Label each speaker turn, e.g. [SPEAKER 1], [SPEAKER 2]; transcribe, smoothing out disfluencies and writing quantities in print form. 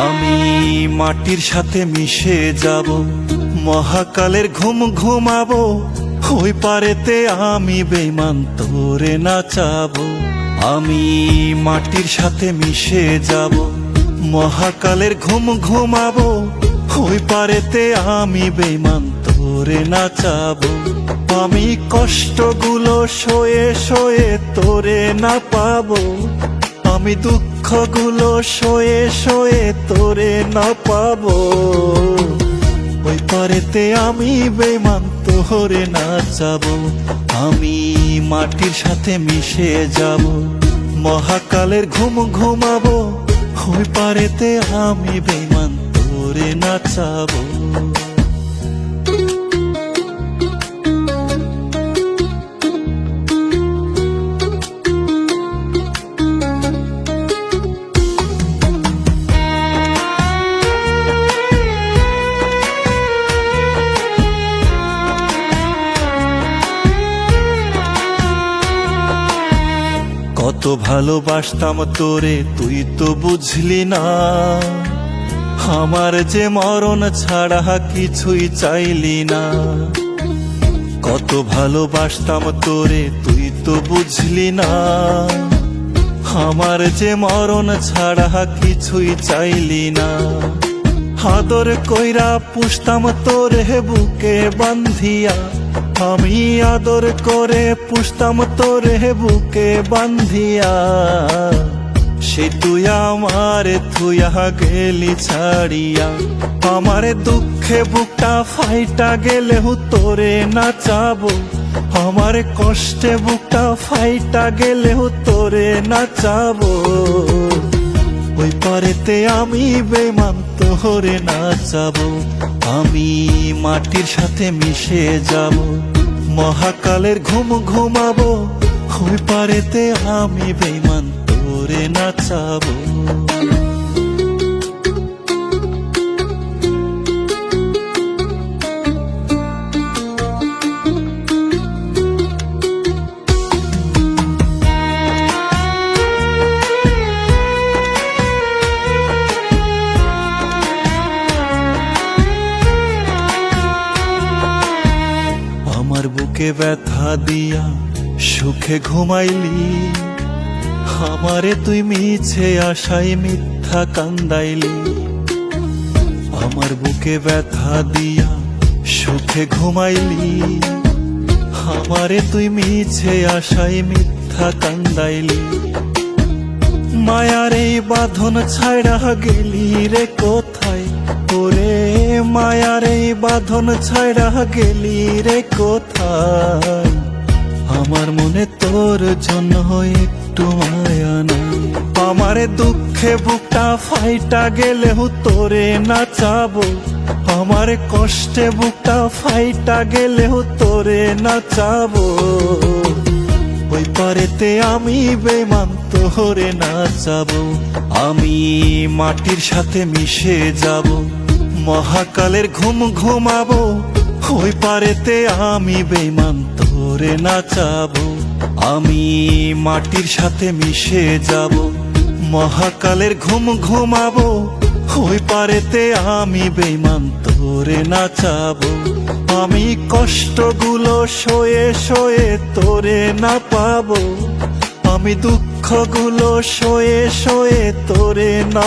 [SPEAKER 1] আমি মাটির সাথে মিশে যাব, মহাকালের ঘুম ঘুমাবো, ওই পারেতে আমি বেঈমান তোরে নাচাবো। আমি মাটির সাথে মিশে যাব, মহাকালের ঘুম ঘুমাবো, ওই পারেতে আমি বেঈমান তোরে নাচাবো। আমি কষ্টগুলো সয়ে সয়ে তোরে না পাবো, আমি দুঃখগুলো সয়ে সয়ে তোরে না পাবো। ওই পারেতে আমি বেঈমান তোরে নাচাবো। আমি মাটির সাথে মিশে যাব, মহাকালের ঘুম ঘুমাবো, ওই পারেতে আমি বেঈমান তোরে নাচাবো। কত ভালোবাসতাম তোরে তুই তো বুঝলি না, আমার যে মরণ ছাড়া কিছুই চাইলি না। কত ভালোবাসতাম তোরে তুই তো বুঝলি না, আমার যে মরণ ছাড়া কিছুই চাইলি না। আদর কইরা পুষতাম তোরে বুকে বান্ধিয়া, আমি আদর করে পুষতাম তোরে বুকে বান্ধিয়া। সে তুই আমারে থুইয়া গেলি ছাড়িয়া, আমার দুঃখে বুকটা ফাইটা গেলেও তোরে নাচাবো, আমার কষ্টে বুকটা ফাইটা গেলেও তোরে নাচাবো। ওই পারেতে আমি বেঈমান তোরে নাচাবো। আমি মাটির সাথে মিশে যাব, মহাকালের ঘুম ঘুমাবো, ওই পারেতে আমি বেঈমান তোরে নাচাবো। আমার বুকে ব্যথা দিয়া সুখে ঘুমাইলি, আমারে তুই মিছে আশায় মিথ্যা কান্দাইলি। আমার বুকে ব্যথা দিয়া সুখে ঘুমাইলি, আমারে তুই মিছে আশায় মিথ্যা কান্দাইলি। মায়ার এই বাঁধন ছাইড়া গেলি রে কোথায়, ওরে মায়ার এই বাঁধন ছাইড়া গেলি রে কোথায়। আমার মনে তোর জন্য একটু মায়া নাই, আমার দুঃখে বুকটা ফাইটা গেলেও তোরে নাচাবো, আমার কষ্টে বুকটা ফাইটা গেলেও তোরে নাচাবো। ওই পারেতে আমি বেঈমান তোরে নাচাবো। আমি মাটির সাথে মিশে যাব, মহাকালের ঘুম ঘুমাবো, ওই পারেতে আমি বেঈমান তোরে নাচাবো। আমি মাটির সাথে মিশে যাব, মহাকালের ঘুম ঘুমাবো, ওই পারেতে আমি বেঈমান তোরে নাচাবো। আমি কষ্টগুলো সয়ে সয়ে তোরে না পাবো, আমি দুঃখগুলো সয়ে সয়ে তোরে না